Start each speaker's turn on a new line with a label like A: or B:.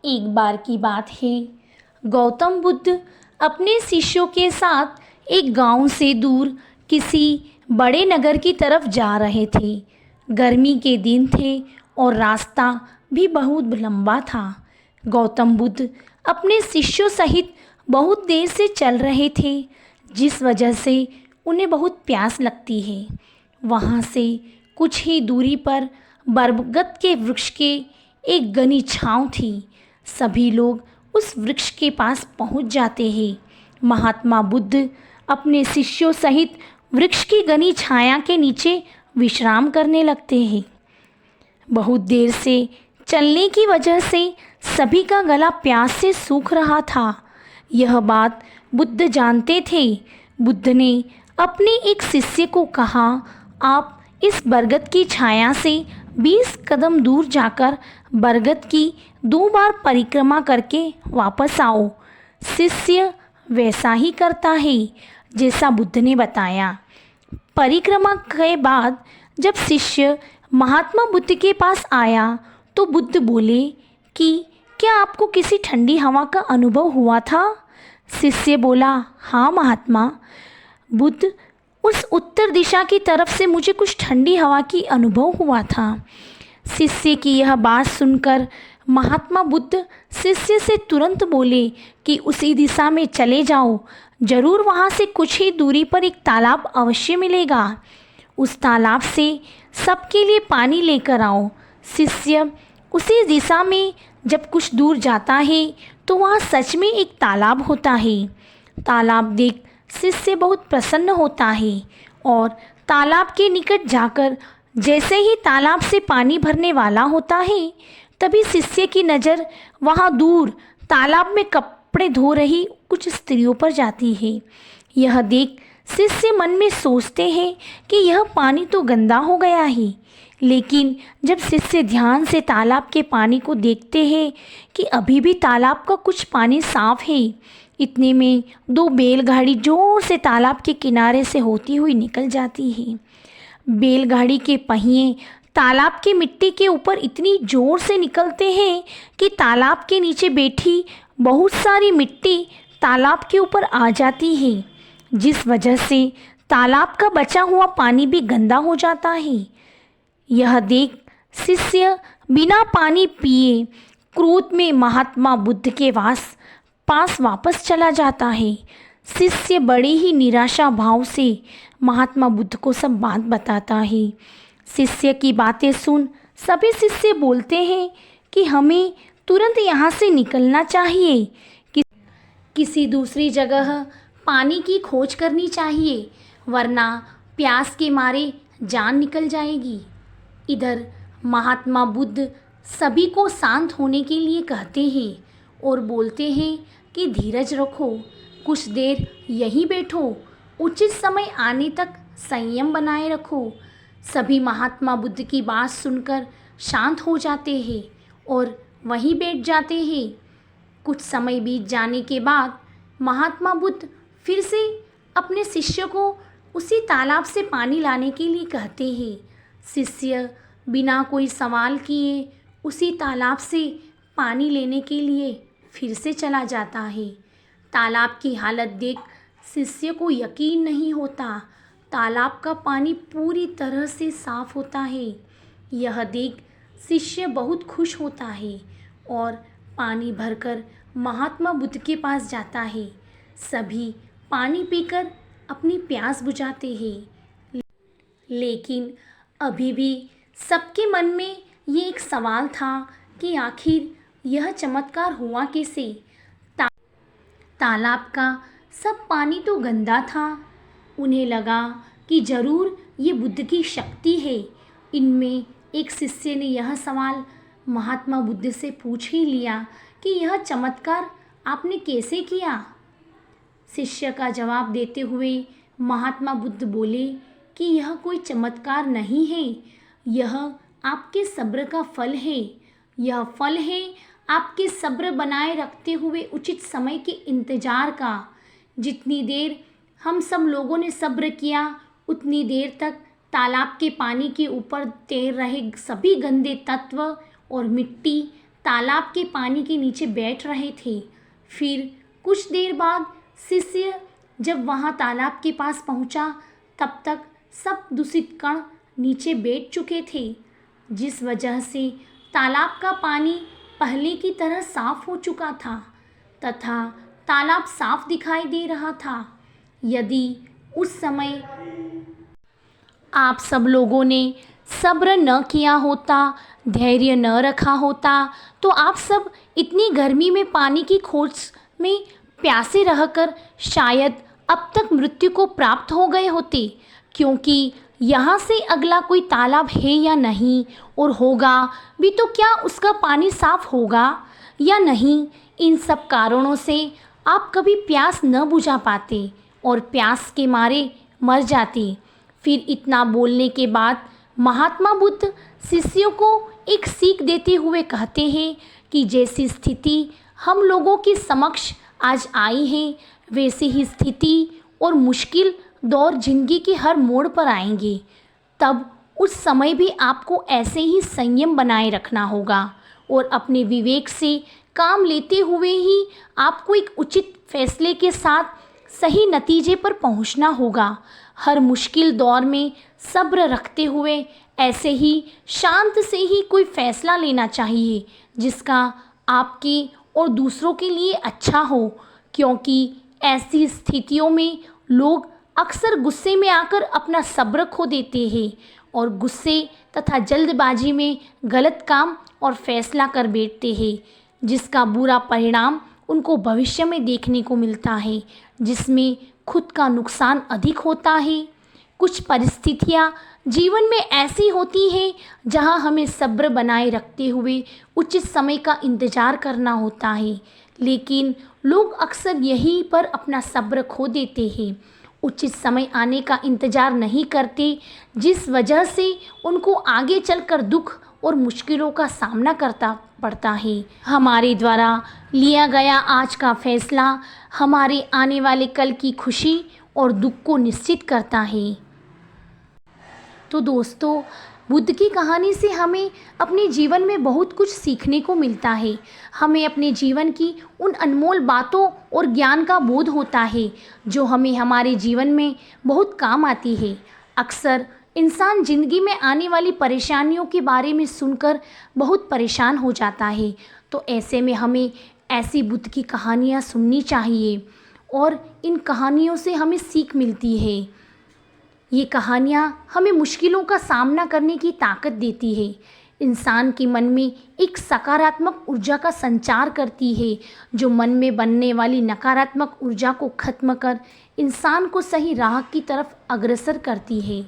A: एक बार की बात है, गौतम बुद्ध अपने शिष्यों के साथ एक गांव से दूर किसी बड़े नगर की तरफ जा रहे थे। गर्मी के दिन थे और रास्ता भी बहुत लंबा था। गौतम बुद्ध अपने शिष्यों सहित बहुत देर से चल रहे थे, जिस वजह से उन्हें बहुत प्यास लगती है। वहाँ से कुछ ही दूरी पर बरगद के वृक्ष के एक घनी छांव थी। सभी लोग उस वृक्ष के पास पहुंच जाते हैं। महात्मा बुद्ध अपने शिष्यों सहित वृक्ष की घनी छाया के नीचे विश्राम करने लगते हैं। बहुत देर से चलने की वजह से सभी का गला प्यास से सूख रहा था। यह बात बुद्ध जानते थे। बुद्ध ने अपने एक शिष्य को कहा, आप इस बरगद की छाया से 20 कदम दूर जाकर बरगद की 2 बार परिक्रमा करके वापस आओ। शिष्य वैसा ही करता है जैसा बुद्ध ने बताया। परिक्रमा के बाद जब शिष्य महात्मा बुद्ध के पास आया तो बुद्ध बोले कि क्या आपको किसी ठंडी हवा का अनुभव हुआ था? शिष्य बोला, हाँ महात्मा बुद्ध, उस उत्तर दिशा की तरफ से मुझे कुछ ठंडी हवा की अनुभव हुआ था। शिष्य की यह बात सुनकर महात्मा बुद्ध शिष्य से तुरंत बोले कि उसी दिशा में चले जाओ, जरूर वहाँ से कुछ ही दूरी पर एक तालाब अवश्य मिलेगा। उस तालाब से सबके लिए पानी लेकर आओ। शिष्य उसी दिशा में जब कुछ दूर जाता है तो वहाँ सच में एक तालाब होता है। तालाब देख शिष्य बहुत प्रसन्न होता है और तालाब के निकट जाकर जैसे ही तालाब से पानी भरने वाला होता है तभी शिष्य की नज़र वहाँ दूर तालाब में कपड़े धो रही कुछ स्त्रियों पर जाती है। यह देख शिष्य मन में सोचते हैं कि यह पानी तो गंदा हो गया है, लेकिन जब शिष्य ध्यान से तालाब के पानी को देखते हैं कि अभी भी तालाब का कुछ पानी साफ है, इतने में 2 बैलगाड़ी जोर से तालाब के किनारे से होती हुई निकल जाती है। बैलगाड़ी के पहिए तालाब की मिट्टी के ऊपर इतनी जोर से निकलते हैं कि तालाब के नीचे बैठी बहुत सारी मिट्टी तालाब के ऊपर आ जाती है, जिस वजह से तालाब का बचा हुआ पानी भी गंदा हो जाता है। यह देख शिष्य बिना पानी पिए क्रोध में महात्मा बुद्ध के पास वापस चला जाता है। शिष्य बड़ी ही निराशा भाव से महात्मा बुद्ध को सब बात बताता है। शिष्य की बातें सुन सभी शिष्य बोलते हैं कि हमें तुरंत यहाँ से निकलना चाहिए, किसी दूसरी जगह पानी की खोज करनी चाहिए, वरना प्यास के मारे जान निकल जाएगी। इधर महात्मा बुद्ध सभी को शांत होने के लिए कहते हैं और बोलते हैं कि धीरज रखो, कुछ देर यहीं बैठो, उचित समय आने तक संयम बनाए रखो। सभी महात्मा बुद्ध की बात सुनकर शांत हो जाते हैं और वहीं बैठ जाते हैं। कुछ समय बीत जाने के बाद महात्मा बुद्ध फिर से अपने शिष्य को उसी तालाब से पानी लाने के लिए कहते हैं। शिष्य बिना कोई सवाल किए उसी तालाब से पानी लेने के लिए फिर से चला जाता है। तालाब की हालत देख शिष्य को यकीन नहीं होता। तालाब का पानी पूरी तरह से साफ होता है। यह देख शिष्य बहुत खुश होता है और पानी भरकर महात्मा बुद्ध के पास जाता है। सभी पानी पीकर अपनी प्यास बुझाते हैं, लेकिन अभी भी सबके मन में ये एक सवाल था कि आखिर यह चमत्कार हुआ कैसे। तालाब का सब पानी तो गंदा था। उन्हें लगा कि जरूर ये बुद्ध की शक्ति है। इनमें एक शिष्य ने यह सवाल महात्मा बुद्ध से पूछ ही लिया कि यह चमत्कार आपने कैसे किया। शिष्य का जवाब देते हुए महात्मा बुद्ध बोले कि यह कोई चमत्कार नहीं है, यह आपके सब्र का फल है। यह फल है आपके सब्र बनाए रखते हुए उचित समय के इंतजार का। जितनी देर हम सब लोगों ने सब्र किया, उतनी देर तक तालाब के पानी के ऊपर तैर रहे सभी गंदे तत्व और मिट्टी तालाब के पानी के नीचे बैठ रहे थे। फिर कुछ देर बाद शिष्य जब वहाँ तालाब के पास पहुँचा, तब तक सब दूषित कण नीचे बैठ चुके थे, जिस वजह से तालाब का पानी पहले की तरह साफ हो चुका था तथा तालाब साफ दिखाई दे रहा था। यदि उस समय आप सब लोगों ने सब्र न किया होता, धैर्य न रखा होता, तो आप सब इतनी गर्मी में पानी की खोज में प्यासे रहकर शायद अब तक मृत्यु को प्राप्त हो गए होते, क्योंकि यहाँ से अगला कोई तालाब है या नहीं, और होगा भी तो क्या उसका पानी साफ होगा या नहीं। इन सब कारणों से आप कभी प्यास न बुझा पाते और प्यास के मारे मर जाते। फिर इतना बोलने के बाद महात्मा बुद्ध शिष्यों को एक सीख देते हुए कहते हैं कि जैसी स्थिति हम लोगों के समक्ष आज आई है, वैसी ही स्थिति और मुश्किल दौर जिंदगी के हर मोड़ पर आएंगे। तब उस समय भी आपको ऐसे ही संयम बनाए रखना होगा और अपने विवेक से काम लेते हुए ही आपको एक उचित फैसले के साथ सही नतीजे पर पहुंचना होगा। हर मुश्किल दौर में सब्र रखते हुए ऐसे ही शांत से ही कोई फैसला लेना चाहिए जिसका आपके और दूसरों के लिए अच्छा हो, क्योंकि ऐसी स्थितियों में लोग अक्सर गुस्से में आकर अपना सब्र खो देते हैं और गुस्से तथा जल्दबाजी में गलत काम और फैसला कर बैठते हैं, जिसका बुरा परिणाम उनको भविष्य में देखने को मिलता है, जिसमें खुद का नुकसान अधिक होता है। कुछ परिस्थितियाँ जीवन में ऐसी होती हैं जहाँ हमें सब्र बनाए रखते हुए उचित समय का इंतज़ार करना होता है, लेकिन लोग अक्सर यहीं पर अपना सब्र खो देते हैं, उचित समय आने का इंतज़ार नहीं करते, जिस वजह से उनको आगे चलकर दुख और मुश्किलों का सामना करता पड़ता है। हमारे द्वारा लिया गया आज का फैसला हमारे आने वाले कल की खुशी और दुख को निश्चित करता है। तो दोस्तों, बुद्ध की कहानी से हमें अपने जीवन में बहुत कुछ सीखने को मिलता है। हमें अपने जीवन की उन अनमोल बातों और ज्ञान का बोध होता है जो हमें हमारे जीवन में बहुत काम आती है। अक्सर इंसान ज़िंदगी में आने वाली परेशानियों के बारे में सुनकर बहुत परेशान हो जाता है, तो ऐसे में हमें ऐसी बुद्ध की कहानियाँ सुननी चाहिए और इन कहानियों से हमें सीख मिलती है। ये कहानियाँ हमें मुश्किलों का सामना करने की ताकत देती है, इंसान के मन में एक सकारात्मक ऊर्जा का संचार करती है जो मन में बनने वाली नकारात्मक ऊर्जा को खत्म कर इंसान को सही राह की तरफ अग्रसर करती है।